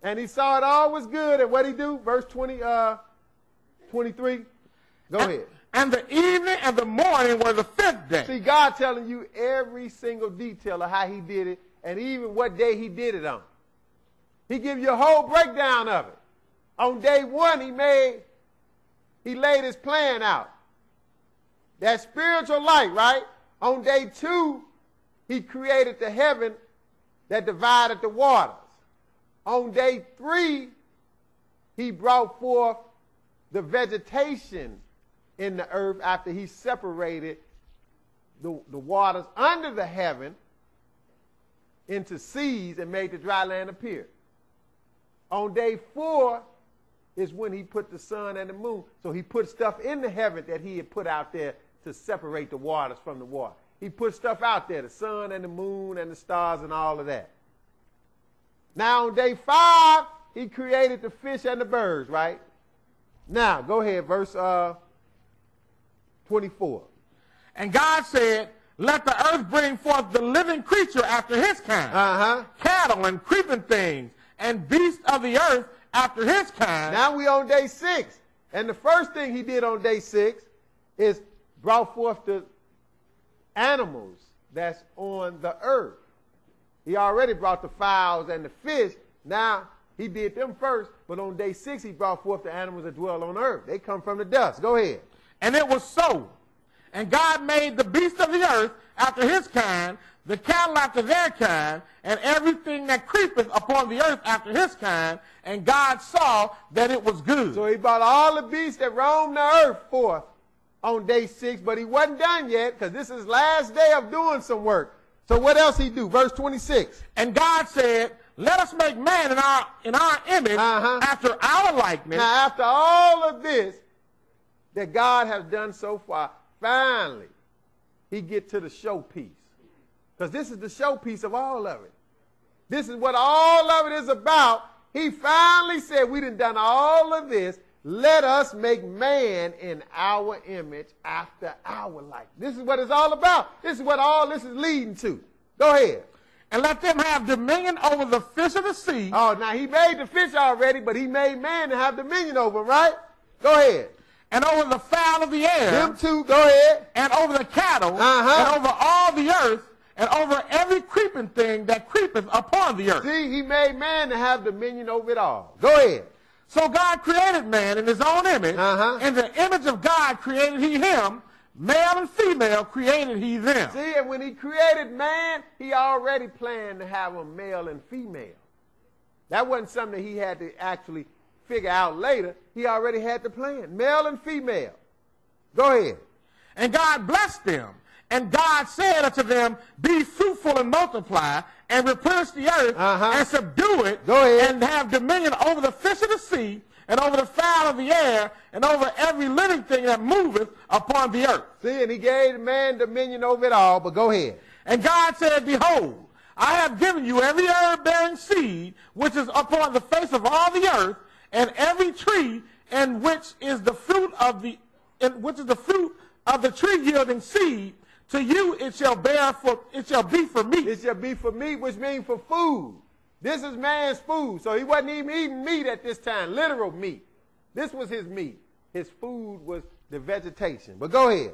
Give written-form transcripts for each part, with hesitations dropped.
And he saw it all was good. And what he do? Verse 23. Go ahead. And the evening and the morning were the fifth day. See, God telling you every single detail of how he did it and even what day he did it on. He give you a whole breakdown of it. On day one, he laid his plan out. That spiritual light, right? On day two, he created the heaven that divided the waters. On day three, he brought forth the vegetation in the earth after he separated the waters under the heaven into seas and made the dry land appear. On day 4 is when he put the sun and the moon. So he put stuff in the heaven that he had put out there to separate the waters from the water. He put stuff out there, the sun and the moon and the stars and all of that. Now on day 5, he created the fish and the birds, right? Now, go ahead, verse 24. And God said, let the earth bring forth the living creature after his kind, cattle and creeping things, and beasts of the earth after his kind. Now we on day 6. And the first thing he did on day 6 is brought forth the animals that's on the earth. He already brought the fowls and the fish. Now, he did them first, but on day 6, he brought forth the animals that dwell on earth. They come from the dust. Go ahead. And it was so. And God made the beasts of the earth after his kind, the cattle after their kind, and everything that creepeth upon the earth after his kind. And God saw that it was good. So he brought all the beasts that roam the earth forth on day 6, but he wasn't done yet because this is his last day of doing some work. So what else he do? Verse 26. And God said, let us make man in our image after our likeness. Now after all of this that God has done so far, finally he get to the showpiece. Because this is the showpiece of all of it. This is what all of it is about. He finally said, we done all of this. Let us make man in our image after our likeness. This is what it's all about. This is what all this is leading to. Go ahead. And let them have dominion over the fish of the sea. Oh, now he made the fish already, but he made man to have dominion over them, right? Go ahead. And over the fowl of the air. Them two, go ahead. And over the cattle. And over all the earth. And over every creeping thing that creepeth upon the earth. See, he made man to have dominion over it all. Go ahead. So God created man in his own image. In the image of God created he him. Male and female created he them. See, and when he created man, he already planned to have them male and female. That wasn't something that he had to actually figure out later. He already had the plan. Male and female. Go ahead. And God blessed them. And God said unto them, be fruitful and multiply, and replenish the earth, and subdue it, and have dominion over the fish of the sea, and over the fowl of the air, and over every living thing that moveth upon the earth. See, and he gave man dominion over it all, but go ahead. And God said, behold, I have given you every herb-bearing seed, which is upon the face of all the earth, and every tree, in which is the fruit of the tree yielding seed. To you it shall be for meat. It shall be for meat, which means for food. This is man's food. So he wasn't even eating meat at this time, literal meat. This was his meat. His food was the vegetation. But go ahead.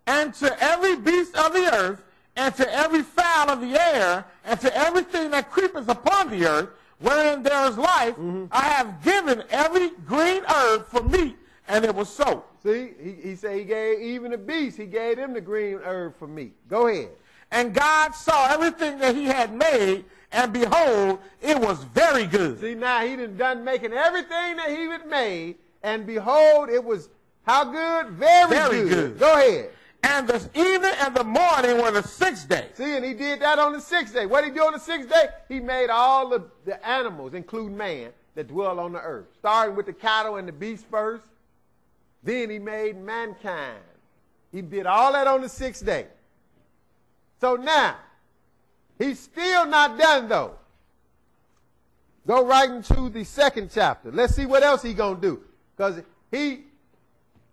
And to every beast of the earth, and to every fowl of the air, and to everything that creepeth upon the earth, wherein there is life, I have given every green herb for meat, and it was so. See, he said he gave even the beasts, he gave them the green herb for meat. Go ahead. And God saw everything that he had made, and behold, it was very good. See, now he done making everything that he had made, and behold, it was how good? Very good. Go ahead. And the evening and the morning were the 6th day. See, and he did that on the 6th day. What did he do on the 6th day? He made all of the animals, including man, that dwell on the earth. Starting with the cattle and the beasts first. Then he made mankind. He did all that on the 6th day. So now, he's still not done though. Go right into the 2nd chapter. Let's see what else he gonna do. Because he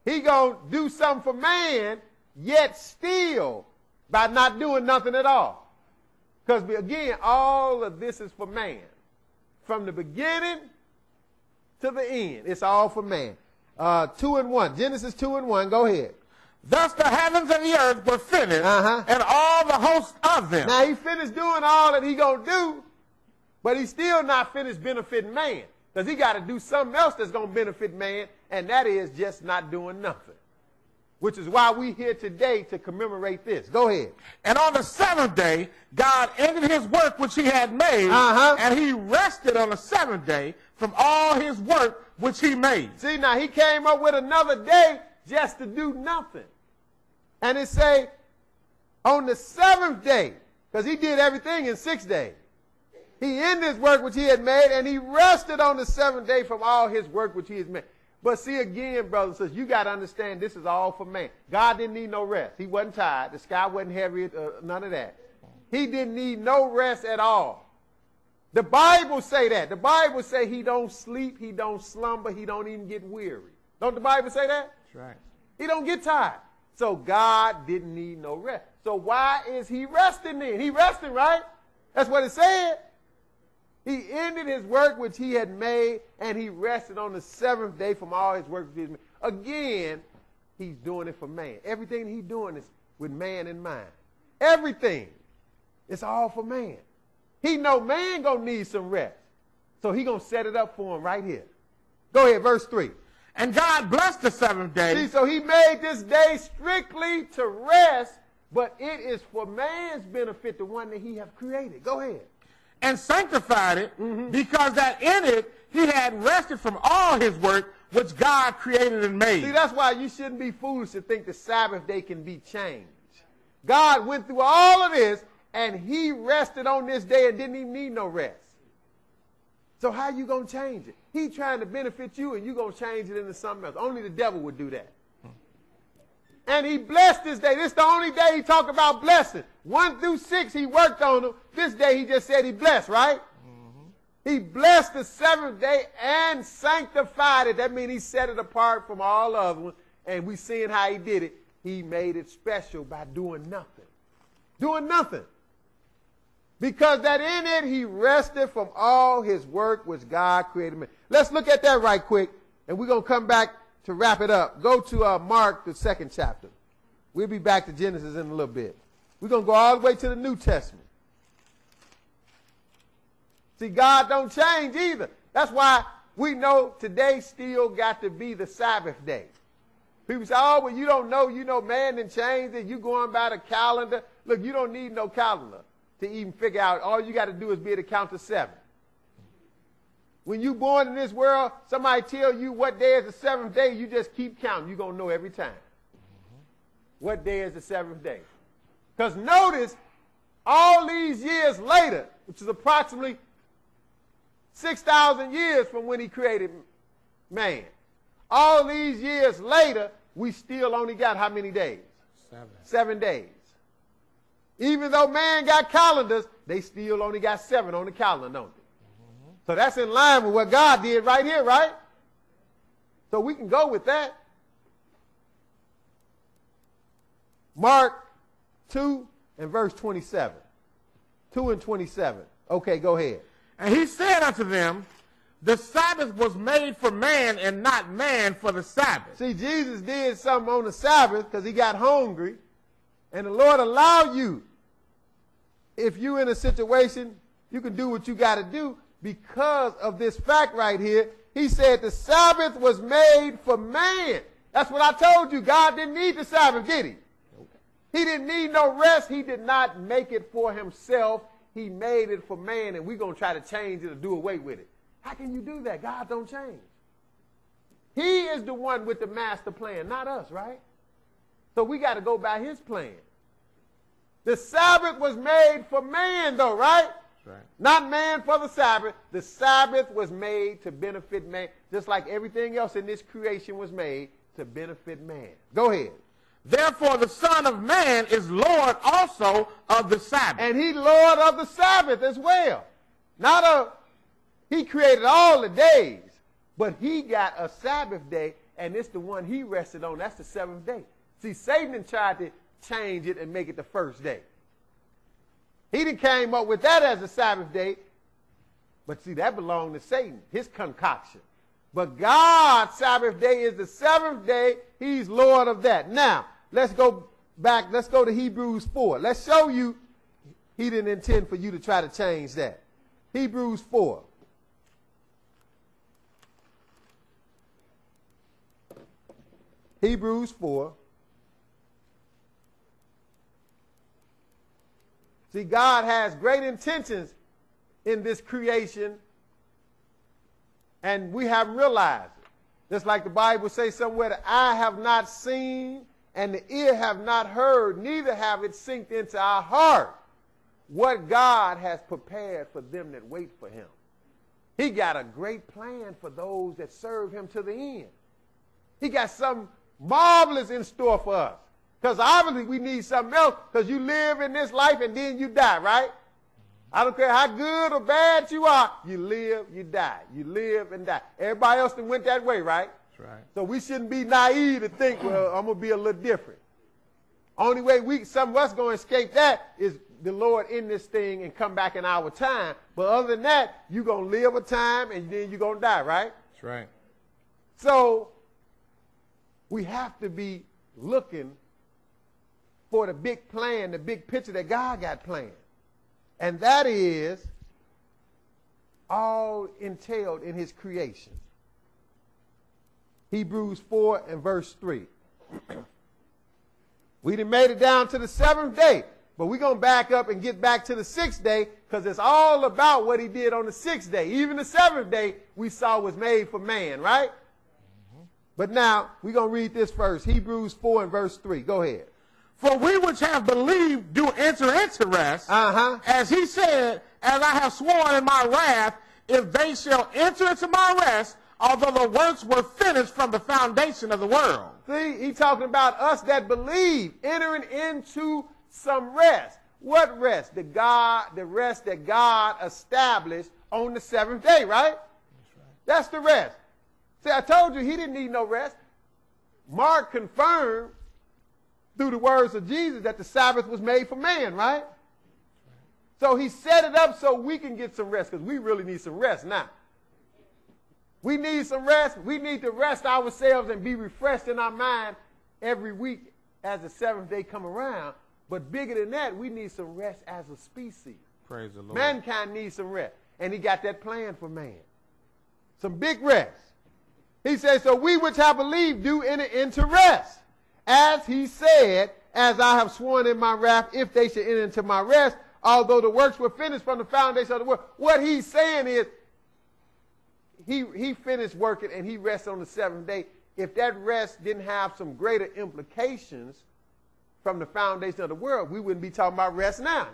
gonna do something for man, yet still by not doing nothing at all. Because again, all of this is for man. from the beginning to the end. It's all for man. 2 and 1. Genesis 2 and 1. Go ahead. Thus the heavens and the earth were finished, and all the hosts of them. Now he finished doing all that he going to do, but he's still not finished benefiting man. Because he got to do something else that's going to benefit man, and that is just not doing nothing. Which is why we're here today to commemorate this. Go ahead. And on the seventh day, God ended his work which he had made, and he rested on the seventh day from all his work which he made. See, now he came up with another day just to do nothing. And it say, on the seventh day, because he did everything in 6 days, he ended his work which he had made, and he rested on the seventh day from all his work which he has made. But see, again, brothers and sisters, you got to understand this is all for man. God didn't need no rest. He wasn't tired. The sky wasn't heavy, none of that. He didn't need no rest at all. The Bible say that. The Bible say he don't sleep, he don't slumber, he don't even get weary. Don't the Bible say that? That's right. He don't get tired. So God didn't need no rest. So why is he resting then? He resting, right? That's what it said. He ended his work which he had made, and he rested on the seventh day from all his work which he had made. Again, he's doing it for man. Everything he's doing is with man in mind. Everything. It's all for man. He know man going to need some rest. So he going to set it up for him right here. Go ahead, verse 3. And God blessed the seventh day. See, so he made this day strictly to rest, but it is for man's benefit, the one that he have created. Go ahead. And sanctified it, because that in it he had rested from all his work which God created and made. See, that's why you shouldn't be foolish to think the Sabbath day can be changed. God went through all of this, and he rested on this day and didn't even need no rest. So how you going to change it? He's trying to benefit you, and you're going to change it into something else. Only the devil would do that. And he blessed this day. This is the only day he talked about blessing. 1 through 6, he worked on them. This day, he just said he blessed, right? He blessed the seventh day and sanctified it. That means he set it apart from all the other ones. And we seeing how he did it. He made it special by doing nothing. Doing nothing. Because that in it, he rested from all his work which God created. Let's look at that right quick. And we're going to come back to wrap it up. Go to Mark, the 2nd chapter. We'll be back to Genesis in a little bit. We're going to go all the way to the New Testament. See, God don't change either. That's why we know today still got to be the Sabbath day. People say, oh, well, you don't know. You know, man done changed it. You going by the calendar. Look, you don't need no calendar to even figure out. All you got to do is be able to count to 7. When you born in this world, somebody tell you what day is the 7th day, you just keep counting. You're going to know every time. What day is the 7th day? Because notice, all these years later, which is approximately 6,000 years from when he created man, all these years later, we still only got how many days? 7. 7 days. Even though man got calendars, they still only got 7 on the calendar, don't they? So that's in line with what God did right here, right? So we can go with that. Mark 2 and verse 27. 2 and 27. Okay, go ahead. And he said unto them, the Sabbath was made for man and not man for the Sabbath. See, Jesus did something on the Sabbath because he got hungry. And the Lord allowed you, if you're in a situation, you can do what you got to do. Because of this fact right here, he said the Sabbath was made for man. That's what I told you. God didn't need the Sabbath, did he? He didn't need no rest. He did not make it for himself. He made it for man, and we're going to try to change it or do away with it. How can you do that? God don't change. He is the one with the master plan, not us, right? So we got to go by his plan. The Sabbath was made for man, though, right? Right. Not man for the Sabbath. The Sabbath was made to benefit man, just like everything else in this creation was made to benefit man. Go ahead. Therefore the Son of Man is Lord also of the Sabbath. And he Lord of the Sabbath as well. He created all the days, but he got a Sabbath day, and it's the one he rested on. That's the 7th day. See, Satan tried to change it and make it the first day. He done came up with that as a Sabbath day. But see, that belonged to Satan, his concoction. But God's Sabbath day is the seventh day. He's Lord of that. Now, let's go back. Let's go to Hebrews 4. Let's show you he didn't intend for you to try to change that. Hebrews 4. Hebrews 4. See, God has great intentions in this creation, and we haven't realized it. Just like the Bible says somewhere, the eye have not seen and the ear have not heard, neither have it sinked into our heart what God has prepared for them that wait for him. He got a great plan for those that serve him to the end. He got something marvelous in store for us. Because obviously we need something else, because you live in this life and then you die, right? I don't care how good or bad you are, you live, you die. You live and die. Everybody else done went that way, right? That's right. So we shouldn't be naive to think, well, I'm going to be a little different. Only way some of us going to escape that is the Lord in this thing and come back in our time. But other than that, you're going to live a time and then you're going to die, right? That's right. So we have to be looking for the big plan, the big picture that God got planned. And that is all entailed in his creation. Hebrews 4 and verse 3. We done made it down to the seventh day, but we're going to back up and get back to the sixth day, because it's all about what he did on the sixth day. Even the seventh day we saw was made for man, right? But now we're going to read this first. Hebrews 4 and verse 3. Go ahead. For we which have believed do enter into rest, as he said, as I have sworn in my wrath, if they shall enter into my rest, although the works were finished from the foundation of the world. See, he's talking about us that believe, entering into some rest. What rest? The rest that God established on the seventh day, right? That's the rest. See, I told you he didn't need no rest. Mark confirmed through the words of Jesus that the Sabbath was made for man, right? So he set it up so we can get some rest, because we really need some rest now. We need some rest. We need to rest ourselves and be refreshed in our mind every week as the seventh day come around. But bigger than that, we need some rest as a species. Praise the Lord. Mankind needs some rest. And he got that plan for man. Some big rest. He says, so we which have believed do enter into rest. As he said, as I have sworn in my wrath, if they should enter into my rest, although the works were finished from the foundation of the world. What he's saying is, he finished working and he rests on the seventh day. If that rest didn't have some greater implications from the foundation of the world, we wouldn't be talking about rest now.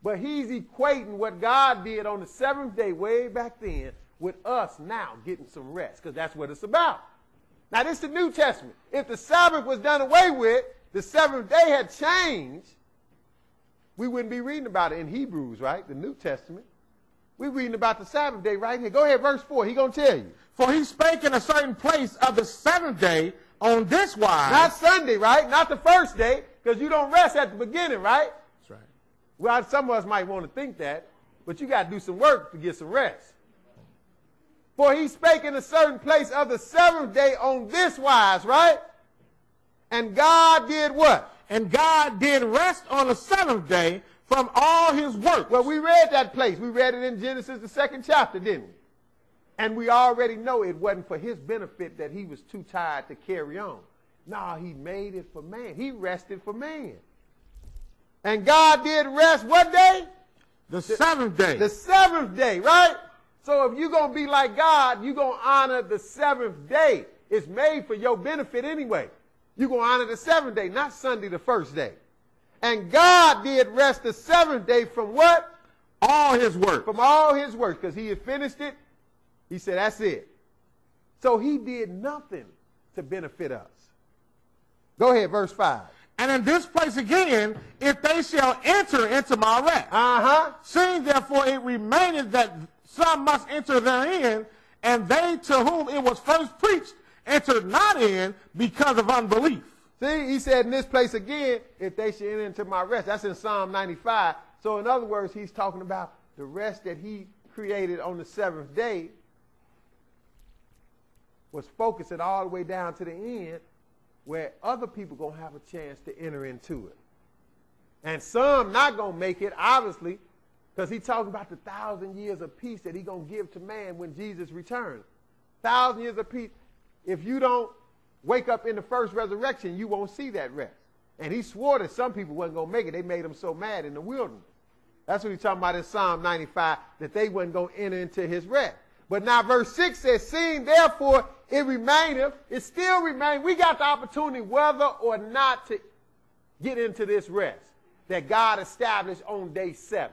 But he's equating what God did on the seventh day way back then with us now getting some rest, because that's what it's about. Now, this is the New Testament. If the Sabbath was done away with, the seventh day had changed, we wouldn't be reading about it in Hebrews, right? The New Testament. We're reading about the Sabbath day right here. Go ahead, verse 4. He's going to tell you. For he spake in a certain place of the seventh day on this wise. Not Sunday, right? Not the first day, because you don't rest at the beginning, right? That's right. Well, some of us might want to think that, but you got to do some work to get some rest. For he spake in a certain place of the seventh day on this wise, right? And God did what? And God did rest on the seventh day from all his work. Well, we read that place. We read it in Genesis, the 2nd chapter, didn't we? And we already know it wasn't for his benefit that he was too tired to carry on. No, he made it for man. He rested for man. And God did rest what day? The seventh day. The seventh day, right? So if you're going to be like God, you're going to honor the seventh day. It's made for your benefit anyway. You're going to honor the seventh day, not Sunday, the first day. And God did rest the seventh day from what? All his work. From all his work, because he had finished it. He said, that's it. So he did nothing to benefit us. Go ahead, verse 5. And in this place again, if they shall enter into my rest. Seeing therefore it remaineth that some must enter therein, and they to whom it was first preached entered not in because of unbelief. See, he said in this place again, if they should enter into my rest. That's in Psalm 95. So in other words, he's talking about the rest that he created on the seventh day was focusing all the way down to the end where other people going to have a chance to enter into it. And some not going to make it, obviously, because he talks about the 1,000 years of peace that he going to give to man when Jesus returns. 1,000 years of peace. If you don't wake up in the first resurrection, you won't see that rest. And he swore that some people wasn't going to make it. They made him so mad in the wilderness. That's what he's talking about in Psalm 95, that they wasn't going to enter into his rest. But now verse 6 says, seeing therefore it remaineth, it still remains. We got the opportunity whether or not to get into this rest that God established on day 7.